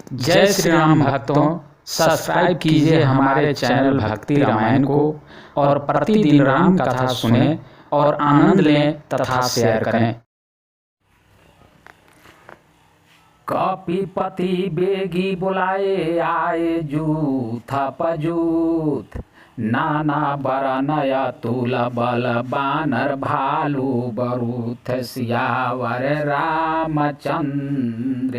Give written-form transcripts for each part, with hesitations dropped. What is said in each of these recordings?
जय श्री राम भक्तों, सब्सक्राइब कीजिए हमारे चैनल भक्ति रामायण को और प्रतिदिन राम कथा सुने और आनंद लें तथा शेयर करें। कपिपति बेगी बुलाए आए जूथ पजूथ, नाना बरनय तुल बल बानर भालू बरूथ, सियावर रामचंद्र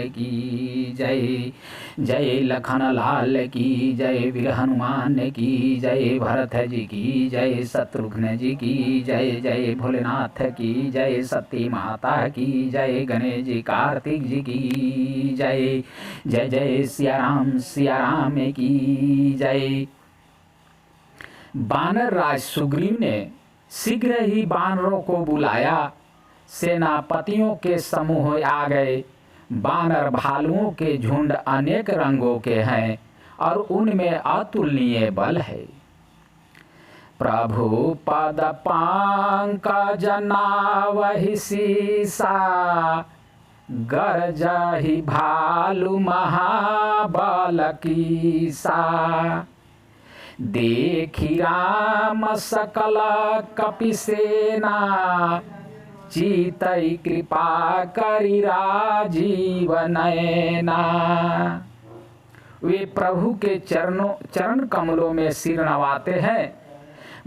की जय। जय लखन लाल की जय, वीर हनुमान की जय, भरत जी की जय, शत्रुघ्न जी की जय। जय भोलेनाथ की जय, सती माता की जय, गणेश जी कार्तिक जी की जय। जय जय सिया राम की जय। बानर राज सुग्रीव ने शीघ्र ही बानरों को बुलाया। सेनापतियों के समूह आ गए। बानर भालुओं के झुंड अनेक रंगों के हैं और उनमें अतुलनीय बल है। प्रभु पद पंकज नावहि सीसा, गरजहि भालु महाबल कीसा। देखी राम सकल कपिसेना, चीतई कृपा करि राजीव नयना। वे प्रभु के चरण कमलों में सिर नवाते हैं।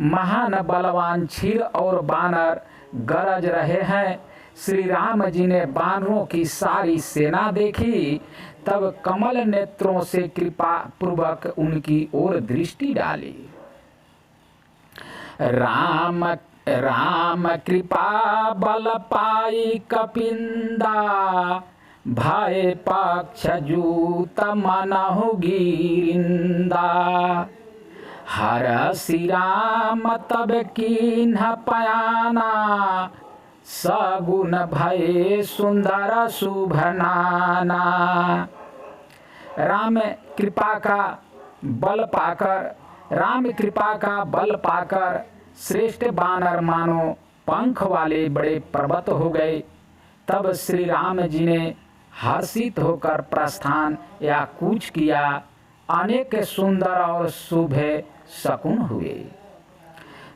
महान बलवान क्षीर और बानर गरज रहे हैं। श्री राम जी ने बानरों की सारी सेना देखी, तब कमल नेत्रों से कृपा पूर्वक उनकी ओर दृष्टि डाली। राम कृपा बल पाई कपिंदा, भय पक्ष जूत मनहु गिरिंदा। हर श्री राम तब कीन्ह पयाना, सगुन भय सुंदर शुभ नाना। राम कृपा का बल पाकर श्रेष्ठ बानर मानो पंख वाले बड़े पर्वत हो गए। तब श्री राम जी ने हर्षित होकर प्रस्थान या कूच किया। अनेक सुंदर और शुभ शकुन हुए।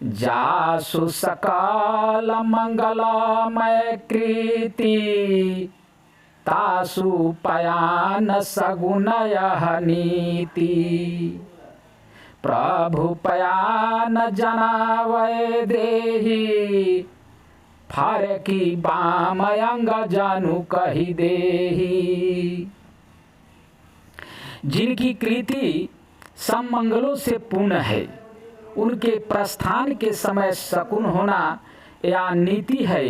जासु सकल मंगलमय कृति, तासु पयान सगुन यह नीति। प्रभु पयान जनावै देहि, फारकी बाम अंग जानु कहि देहि। जिनकी कृति सब मंगलों से पूर्ण है, उनके प्रस्थान के समय शकुन होना या नीति है,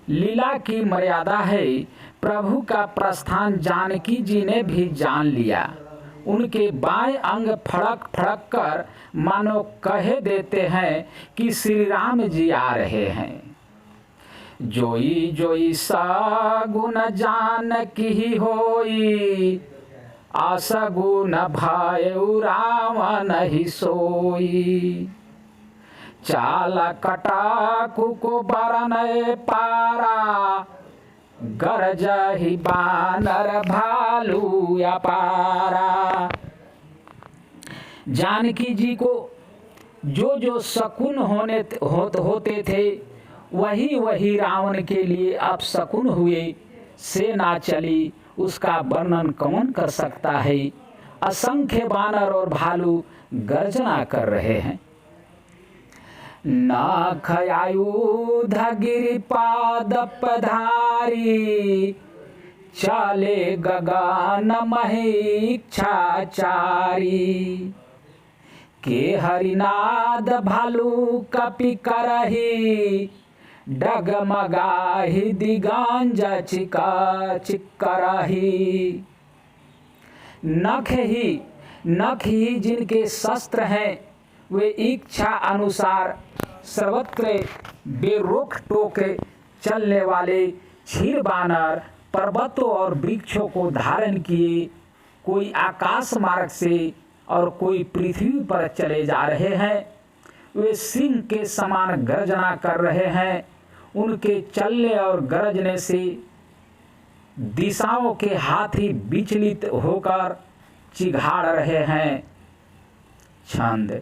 लीला की मर्यादा है। प्रभु का प्रस्थान जानकी जी ने भी जान लिया। उनके बाएं अंग फड़क फड़क कर मानो कहे देते हैं कि श्री राम जी आ रहे हैं। जोई जोई सगुन जानकी होई, असगुन भयउ रावण ही सोई। चाल कटाकु को बरनय पारा, गरजहि बानर भालू अपारा। जानकी जी को जो जो शकुन होते थे, वही वही रावण के लिए अपशकुन हुए। सेना चली, उसका वर्णन कौन कर सकता है। असंख्य बानर और भालू गर्जना कर रहे हैं। नख आयुध गिरिपाद पधारी, चले गगन महीक्षाचारी। के हरिनाद भालू कपि करही, डगमगाही दिगांज चिक्करही। नख ही जिनके शस्त्र हैं, वे इच्छा अनुसार सर्वत्र बेरोक टोक चलने वाले क्षीर बानर पर्वतों और वृक्षों को धारण किए, कोई आकाश मार्ग से और कोई पृथ्वी पर चले जा रहे हैं। वे सिंह के समान गर्जना कर रहे हैं। उनके चलने और गरजने से दिशाओं के हाथी विचलित होकर चिघाड़ रहे हैं। छंद।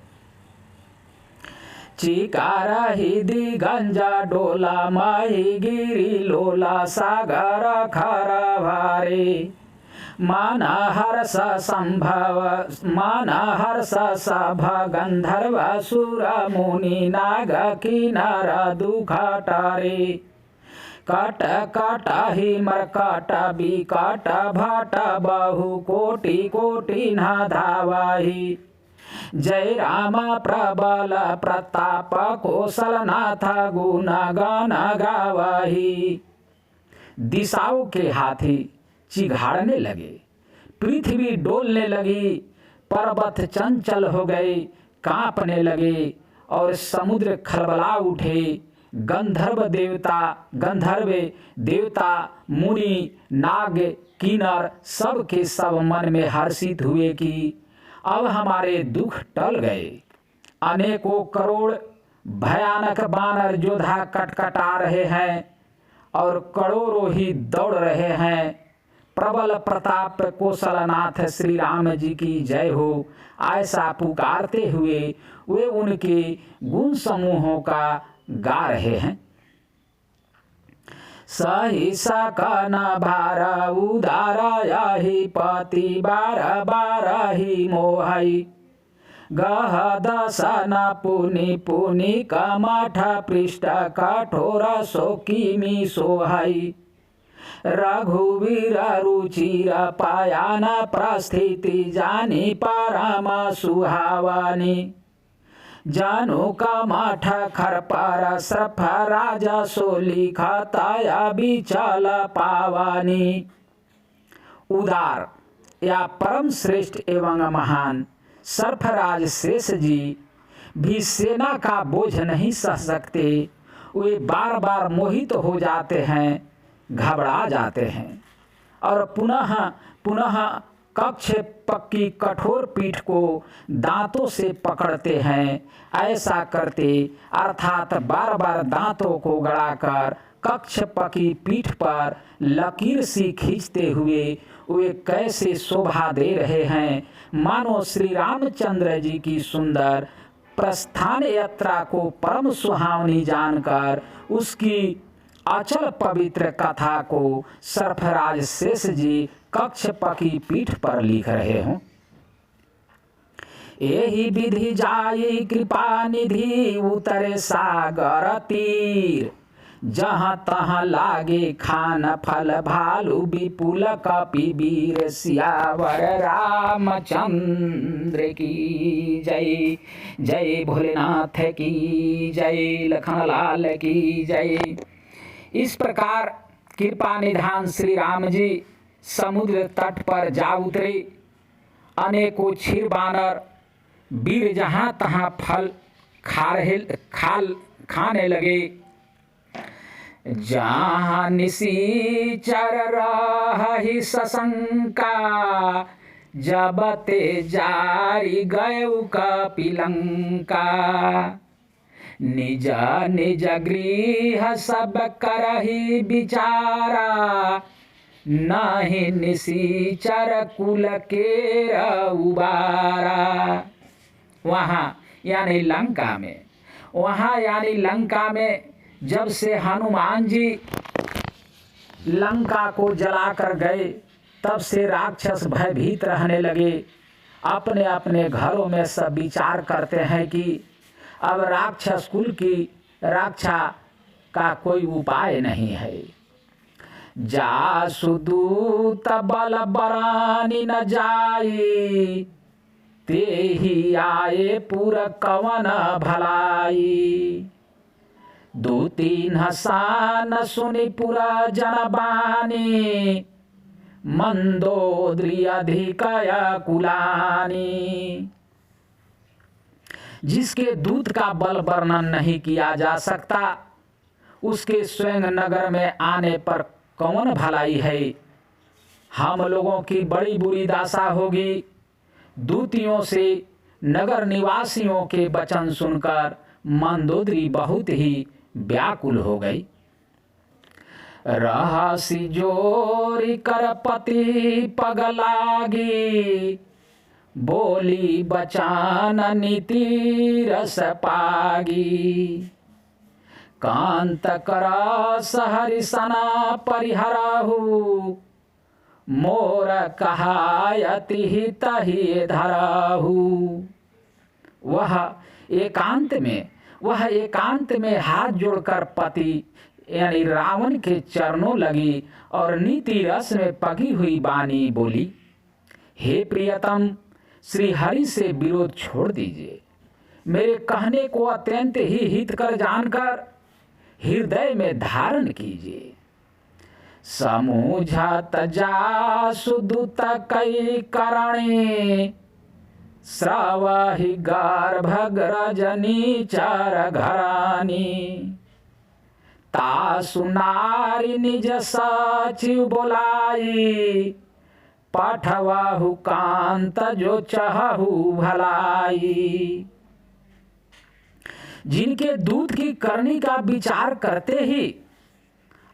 चिकारहि दिगंजा डोला माही गिरी लोला सागर खर भारे माना हर्ष सभ गंधर्व सुर मुनि नाग किन्नर दुख टारे कट कट ही मरकट बिकट भट बहु कोटि कोटि न धावाही जय राम प्रबल प्रताप कौशलनाथ गुण गान गावही। दिशाओं के हाथी चिघाड़ने लगे, पृथ्वी डोलने लगी, पर्वत चंचल हो गए, कांपने लगे और समुद्र खलबला उठे। गंधर्व देवता मुनि नाग किन्नर सब के सब मन में हर्षित हुए कि अब हमारे दुख टल गए। अनेकों करोड़ भयानक बानर योद्धा कटकटा रहे हैं और करोड़ों ही दौड़ रहे हैं। प्रबल प्रताप कौशलनाथ श्री राम जी की जय हो, ऐसा पुकारते हुए वे उनके गुण समूहों का गा रहे हैं। सही सकन भार उदार यही पति बार बार ही मोहई गह दसन पुनि पुनि कमठ पृष्ठ कठोर सोकिमी सोहई रघुवीर रुचिर पायान प्रस्थिति जानी परम सुहावनी जानु कमठ खरपर सर्फ राज सोली खताया बिचल पावानी। उदार या परम श्रेष्ठ एवं महान सर्फराज शेष जी भी सेना का बोझ नहीं सह सकते। वे बार बार मोहित हो जाते हैं, घबरा जाते हैं और पुनः पुनः कक्षपक की कठोर पीठ को दांतों से पकड़ते हैं। ऐसा करते अर्थात बार बार दांतों को गड़ाकर कक्षपक की पीठ पर लकीर सी खींचते हुए वे कैसे शोभा दे रहे हैं, मानो श्री रामचंद्र जी की सुंदर प्रस्थान यात्रा को परम सुहावनी जानकर उसकी अचल पवित्र कथा को सर्फराज शेष जी कक्षपक की पीठ पर लिख रहे हों। यही विधि जाई कृपा निधि उतरे सागर तीर जहाँ तहाँ लागे खान फल भालू विपुल कपि वीर सियावर रामचंद्र की जय। जय भोलेनाथ की जय, लखनलाल की जय। इस प्रकार कृपा निधान श्री राम जी समुद्र तट पर जा उतरे। अनेकों क्षीर बानर वीर जहाँ तहाँ फल खाने लगे। जहाँ निशिचर रही सशंका जब ते जारी गयउ कपिलंका निज निज गृह सब करही विचारा नहीं निशिचर कुल के उबारा। वहाँ यानी लंका में जब से हनुमान जी लंका को जलाकर गए तब से राक्षस भयभीत रहने लगे। अपने अपने घरों में सब विचार करते हैं कि अब राक्षस कुल की रक्षा का कोई उपाय नहीं है। जासु दूत बल बरानी न जाई ते ही आए पुर कवन भलाई। दो तीन हसान सुनि पुरा जनबानी मंदोदरी अधिकय कुलानी। जिसके दूत का बल वर्णन नहीं किया जा सकता उसके स्वयं नगर में आने पर कौन भलाई है। हम लोगों की बड़ी बुरी दशा होगी। दूतियों से नगर निवासियों के वचन सुनकर मंदोदरी बहुत ही व्याकुल हो गई। रहसी जोरी कर पति पगलागी, बोली बचान नीति रस पागी। कांत कर सहरिसना परिहरहु, मोर कहायति हित ही धरहु। वह एकांत में हाथ जोड़कर पति यानी रावण के चरणों लगी और नीति रस में पगी हुई वाणी बोली, हे प्रियतम, श्री हरि से विरोध छोड़ दीजिए। मेरे कहने को अत्यंत ही हितकर जानकर हृदय में धारण कीजिए। समूझत जासु दूत कई करणे, श्रवहि गर्भ रजनी चार घरानी। तासु नारी निज सचिव बोलाई, पठवाहु कांत जो चाहु भलाई। जिनके दूध की करनी का विचार करते ही,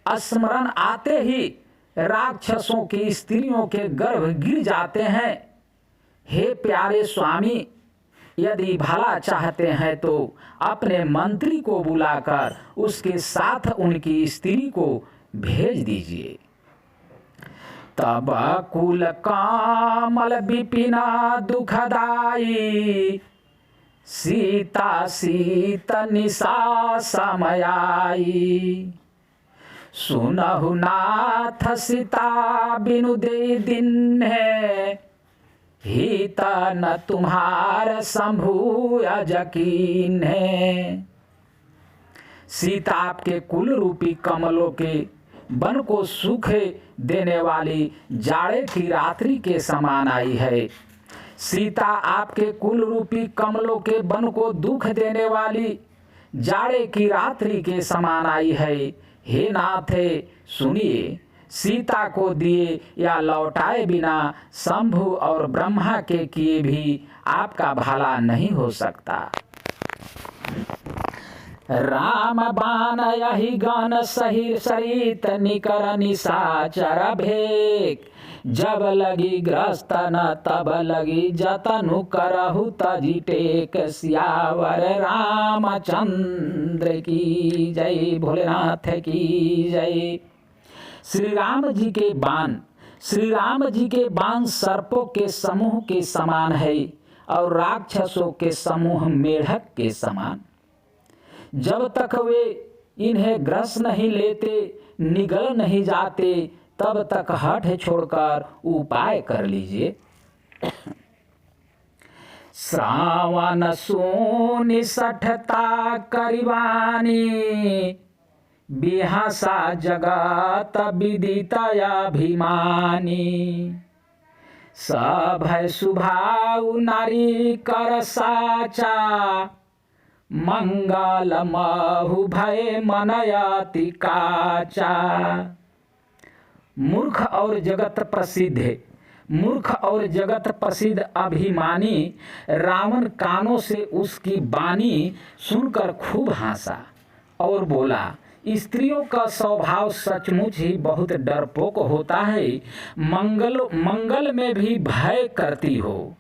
स्मरण आते ही राक्षसों की स्त्रियों के गर्भ गिर जाते हैं। हे प्यारे स्वामी, यदि भला चाहते हैं तो अपने मंत्री को बुलाकर उसके साथ उनकी स्त्री को भेज दीजिए। तब कुल कामल विपिना दुखदाई, सीता सीत निशा समयाई। सुनहु नाथ सीता बिनु दे दिन है, हित न तुम्हार शंभु यकीन है। सीता आपके कुल रूपी कमलों के वन को सुख देने वाली जाड़े की रात्रि के समान आई है। सीता आपके कुल रूपी कमलों के वन को दुख देने वाली जाड़े की रात्रि के समान आई है। हे नाथ, सुनिए, सीता को दिए या लौटाए बिना शंभु और ब्रह्मा के किए भी आपका भला नहीं हो सकता। राम बाण यही गण सही सरित निकर निशाचर भेक, जब लगी ग्रस्त न तब लगी जतनु करहु तजी टेक। सियावर रामचंद्र की जय, भोलेनाथ की जय। श्री राम जी के बाण सर्पों के समूह के समान है और राक्षसों के समूह मेढक के समान। जब तक वे इन्हें ग्रस नहीं लेते, निगल नहीं जाते, तब तक हठ छोड़कर उपाय कर लीजिए। श्रावण सोनि सठता करिवानी, बिहासा जगत विदितयाभिमानी। सभय सुभाव नारी कर साचा, मंगल महु भय मनयाति काचा। मूर्ख और जगत प्रसिद्ध अभिमानी रावण कानों से उसकी वाणी सुनकर खूब हंसा और बोला, स्त्रियों का स्वभाव सचमुच ही बहुत डरपोक होता है। मंगल में भी भय करती हो।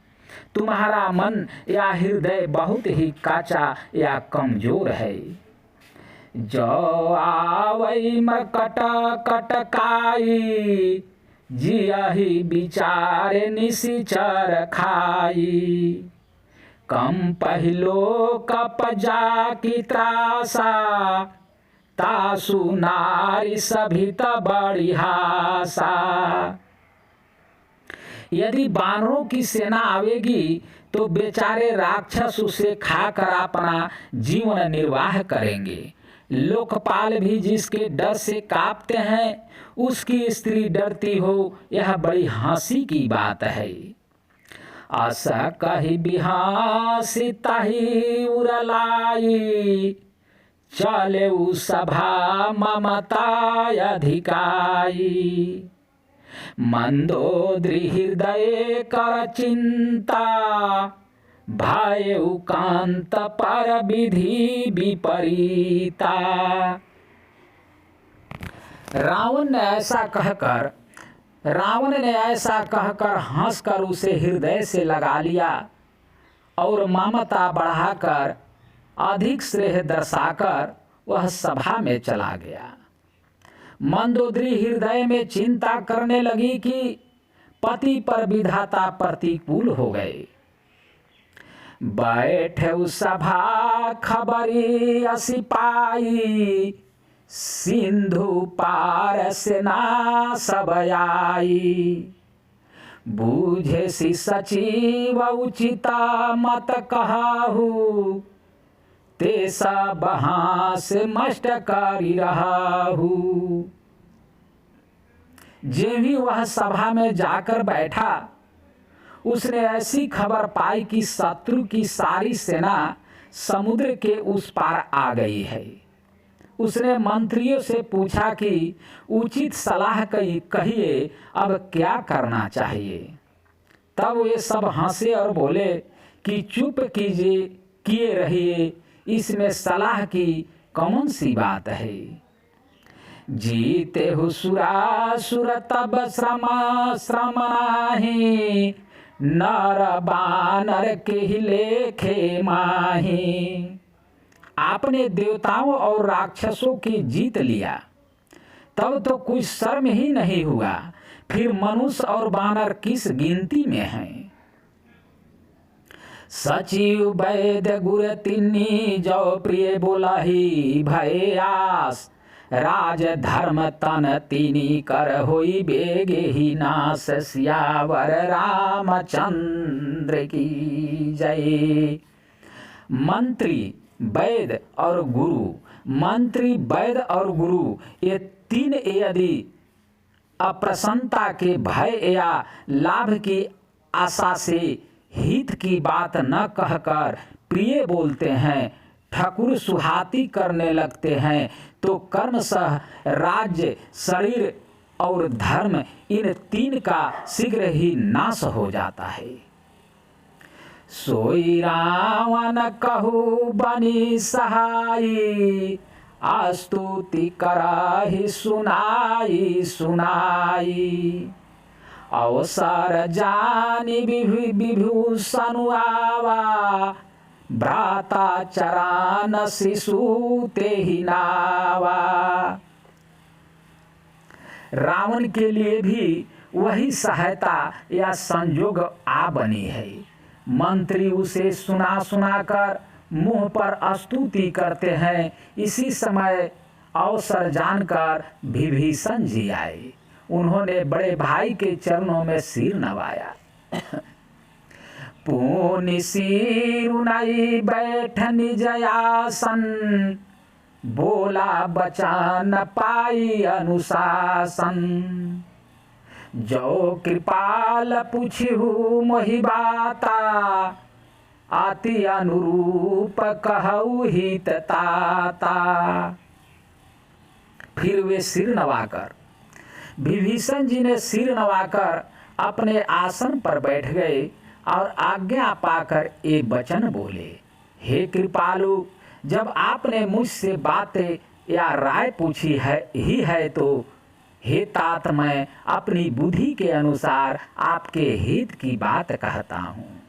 तुम्हारा मन या हृदय बहुत ही काचा या कमजोर है। जो आवई मरकट कटकाई, जियहि विचारे निशिचर खाई। कम पहिलो कप जाकी त्रासा, तासु नारी सभित बड़ी हासा। यदि बानरों की सेना आवेगी तो बेचारे राक्षस उसे खाकर अपना जीवन निर्वाह करेंगे। लोकपाल भी जिसके डर से कांपते हैं, उसकी स्त्री डरती हो, यह बड़ी हंसी की बात है। आशा कही बिहासी ताही उरलाई, चले उ सभा ममता अधिकाई। मंदोदरी हृदय कर चिंता, भयउ कांत पर विधि विपरीता। रावण ने ऐसा कहकर हंसकर उसे हृदय से लगा लिया और ममता बढ़ाकर अधिक स्नेह दर्शाकर वह सभा में चला गया। मंदोदरी हृदय में चिंता करने लगी कि पति पर विधाता प्रतिकूल हो गए। बैठे सभा खबरी असी पाई, सिंधु पार सेना सब आई। बूझे सी सचिव उचिता मत कहाहू, ते सब हास मष्ट करी रहाहू। जे भी वह सभा में जाकर बैठा, उसने ऐसी खबर पाई कि शत्रु की सारी सेना समुद्र के उस पार आ गई है। उसने मंत्रियों से पूछा कि उचित सलाह कहिए, अब क्या करना चाहिए। तब वे सब हंसे और बोले कि चुप किए रहिए, इसमें सलाह की कौन सी बात है। जीते हुसुरासुर तब श्रम नाही, नर बानर के ही लेखे माही। आपने देवताओं और राक्षसों की जीत लिया, तब तो कुछ शर्म ही नहीं हुआ, फिर मनुष्य और बानर किस गिनती में हैं। सचिव वैद्य गुर तिन्नी जो प्रिय बोलाही भय आस, राज धर्म तन तिनी कर होई बेगे ही नास। सियावर रामचंद्र की जय। मंत्री वैद्य और गुरु ये तीन यदि अप्रसन्नता के भय या लाभ की आशा से हित की बात न कहकर प्रिय बोलते हैं, ठकुर सुहाती करने लगते हैं, तो कर्म सह राज्य शरीर और धर्म इन तीन का शीघ्र ही नाश हो जाता है। सोई रावण कहू बनी सहाई, स्तुति कराही सुनाई। अवसर जानी विभूषण आवा, भ्राता चरान शिशु ते ही नावा। रावण के लिए भी वही सहायता या संयोग आ बनी है। मंत्री उसे सुना कर मुंह पर स्तुति करते हैं। इसी समय अवसर जानकर विभीषण जी आए। उन्होंने बड़े भाई के चरणों में सिर नवाया। पुनि सिरुनाई बैठ निज आसन, बोला बचन पाई अनुशासन। जो कृपाल पूछहु मोहि बाता, आति अनुरूप कहु हित ताता। फिर वे सिर नवाकर, विभीषण जी ने सिर नवाकर अपने आसन पर बैठ गए और आज्ञा पाकर ये वचन बोले, हे कृपालु, जब आपने मुझसे बातें या राय पूछी है तो हे तात, मैं अपनी बुद्धि के अनुसार आपके हित की बात कहता हूँ।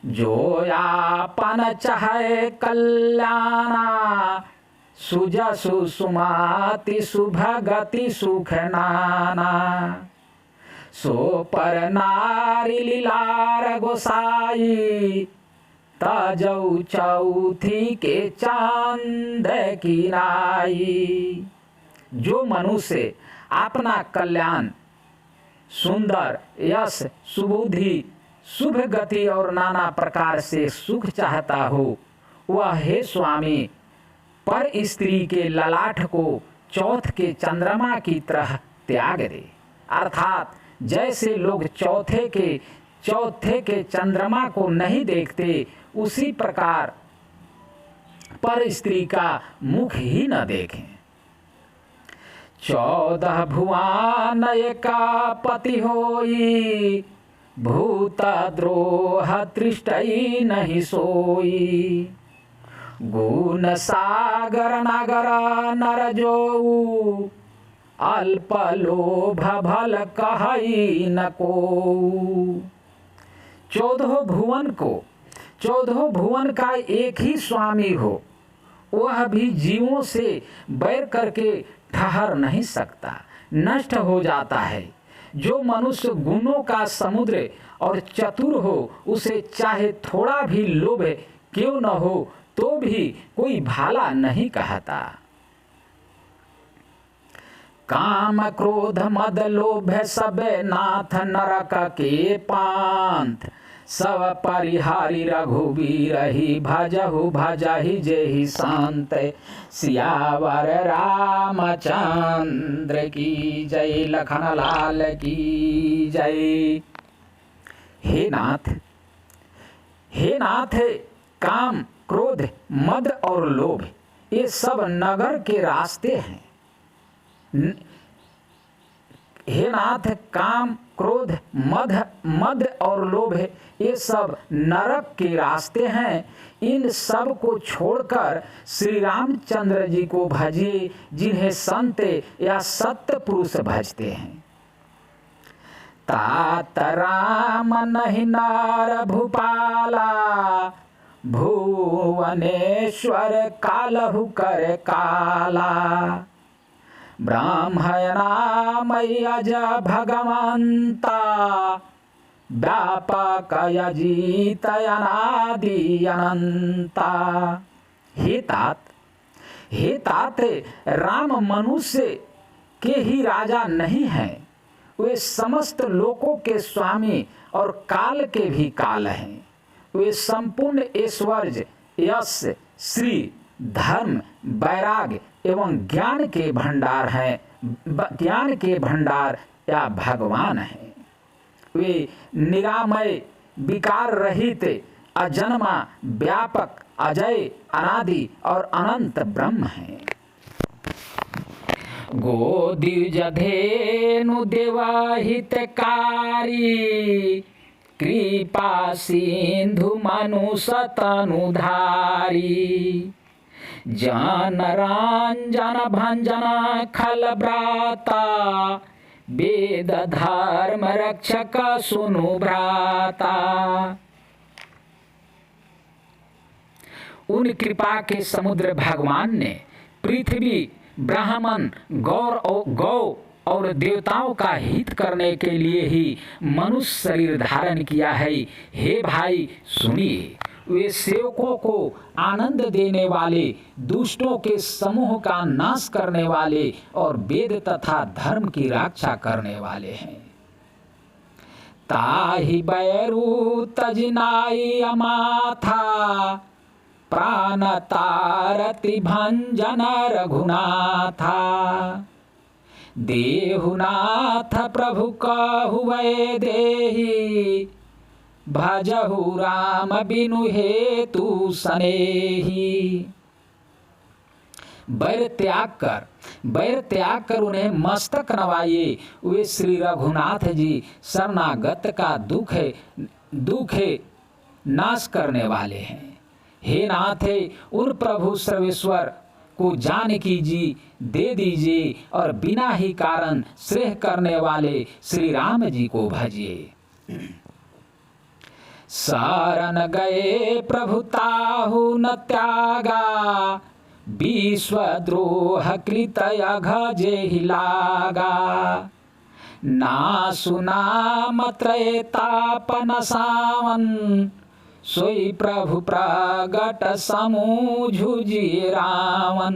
जो आपन चाहे कल्याणा, सुजसु सुमाति सुभगति सुख नाना। सो पर नारी लीलार गोसाई, तजौ चौथी के चांद की नाई। जो मनुष्य अपना कल्याण, सुंदर यश, सुबुद्धि, शुभ गति और नाना प्रकार से सुख चाहता हो, वह हे स्वामी पर स्त्री के ललाट को चौथ के चंद्रमा की तरह त्याग दे। अर्थात जैसे लोग चौथे के चंद्रमा को नहीं देखते, उसी प्रकार पर स्त्री का मुख ही न देखें। 14 भुवन एका पति होई, भूत द्रोह तृष्टई नहीं सोई। गुण सागर नगर नर जो अल्प लोभ भल कहई न को। 14 भुवन का एक ही स्वामी हो, वह भी जीवों से बैर करके ठहर नहीं सकता, नष्ट हो जाता है। जो मनुष्य गुणों का समुद्र और चतुर हो, उसे चाहे थोड़ा भी लोभ क्यों न हो तो भी कोई भाला नहीं कहता। काम क्रोध मद लोभ सब नाथ नरक के पांथ। सब परिहारी रघुवीर ही भजहु भजहि जेहि शांत। सियावर रामचंद्र की जय, लखन लाल की जय। हे नाथ, काम क्रोध मद और लोभ ये सब नगर के रास्ते हैं। हे नाथ, काम क्रोध मद और लोभ ये सब नरक के रास्ते हैं। इन सब को छोड़कर श्री रामचंद्र जी को भजिए, जिन्हें संत या सत्य पुरुष भजते हैं। तात राम नहीं नार भूपाला, भुवनेश्वर कालहु कर काला। ब्राह्मणामय अज भगवंता, व्यापक अजीत अनादि अनंता। हे तात, राम मनुष्य के ही राजा नहीं हैं, वे समस्त लोकों के स्वामी और काल के भी काल हैं। वे संपूर्ण ऐश्वर्य, यश, श्री, धर्म, वैराग्य एवं ज्ञान के भंडार हैं, ज्ञान के भंडार या भगवान हैं। वे निरामय, विकार रहित, अजन्मा, व्यापक, अजय, अनादि और अनंत ब्रह्म हैं। गोदिज धेनु देवहितकारी, कृपा सिंधु मनुष्य तनुधारी। जन रंजन भंजन खल भ्राता, वेद धर्म रक्षक सुनु भ्राता। उन कृपा के समुद्र भगवान ने पृथ्वी, ब्राह्मण, गौ और देवताओं का हित करने के लिए ही मनुष्य शरीर धारण किया है। हे भाई सुनिए, वे सेवकों को आनंद देने वाले, दुष्टों के समूह का नाश करने वाले और वेद तथा धर्म की रक्षा करने वाले हैं। ताहि बैरू तजनाई अमाथा, प्राण तारति भंजन रघुनाथा। देहुनाथ प्रभु कहुए देहि, भजहु राम बिनु हेतु सनेही। बैर त्याग कर उन्हें मस्तक नवाइए, वे श्री रघुनाथ जी शरणागत का दुख नाश करने वाले हैं। हे नाथ, उन प्रभु सर्वेश्वर को जानकी जी दे दीजिए और बिना ही कारण श्रेय करने वाले श्री राम जी को भजिए। शरण गए प्रभु ताहु न त्यागा, विश्वद्रोह कृत अघ जेहि लागा। ना सुना मत्रय तापन सावन, सोई प्रभु प्रगट समूझुजिए रावण।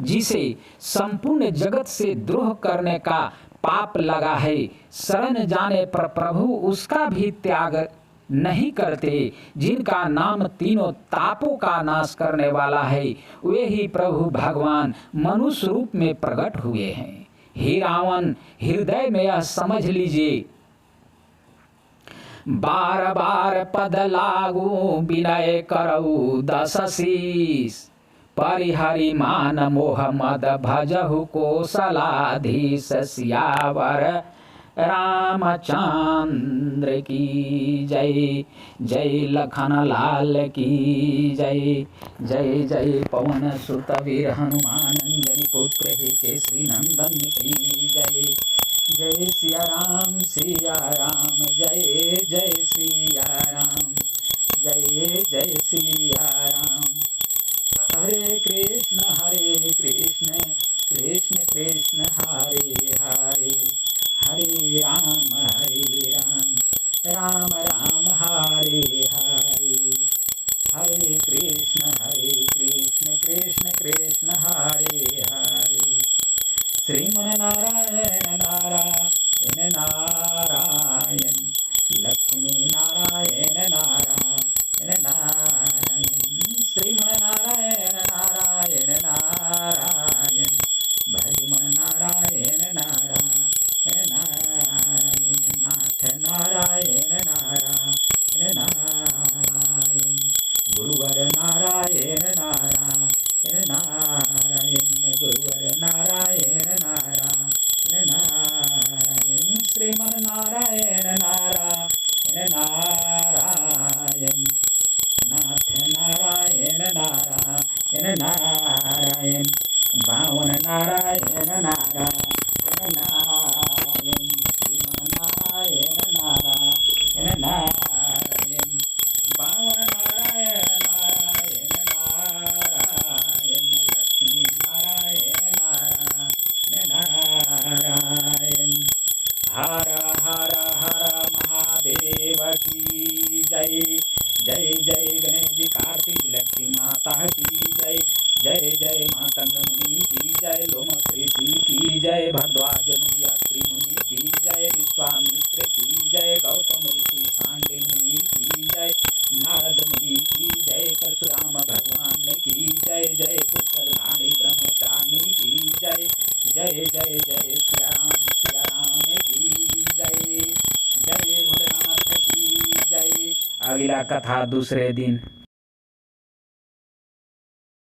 जिसे संपूर्ण जगत से द्रोह करने का पाप लगा है, शरण जाने पर प्रभु उसका भी त्याग नहीं करते। जिनका नाम तीनों तापों का नाश करने वाला है, वे ही प्रभु भगवान मनुष्य रूप में प्रकट हुए हैं। हे रावण, हृदय में यह समझ लीजिए, बार बार पद लागू विनय करऊ दस शीस। परिहरि मान मोह मद भजहु कोसलाधीश। सियावर रामचंद्र की जय। जय लखन लाल की जय। जय जय पवन सुत वीर हनुमान अंजनी पुत्र हे केसरी नंदन की जय। जय सिया राम जय जय सिया राम जय जय सिया राम। हरे कृष्ण कृष्ण कृष्ण हरे हरे, हरे राम राम राम हरे हरे। हरे कृष्ण कृष्ण कृष्ण हरे हरे। श्रीमन नारायण नारायण नारायण, लक्ष्मी नारायण नारायण नारायण। श्रीमन नारायण नारायण नारायण, भजमन नारायण नारायण नारायण। नाथ नारायण नारायण नारायण, गुरुवर नारायण नारायण नारायण, गुरुवर नारायण नारायण नारायण। श्रीमन नारायण नारायण नारायण, नाथ नारायण नारायण नारायण, बावन नारायण नारायण नारायण। श्रीमन नारायण नारायण नारायण, बावन नारायण नारायण नारायण, लक्ष्मी नारायण नारायण नारायण। हर हर हर महादेव की जय। जय जय गणेश जी कार्तिक लक्ष्मी माता की जय। जय जय मातंग मुनि की जय। लोमस ऋषि की जय। भरद्वाज मुनि अत्रि मुनि की जय। विश्वामित्र की जय। गौतम ऋषि सांडिल मुनि की जय। नारद मुनि की जय। परशुराम भगवान की जय। जय पुस्तकधारी ब्रह्मचारिणी की जय। जय जय जय सिया राम की जय। जय भोलेनाथ की जय। अगला कथा दूसरे दिन।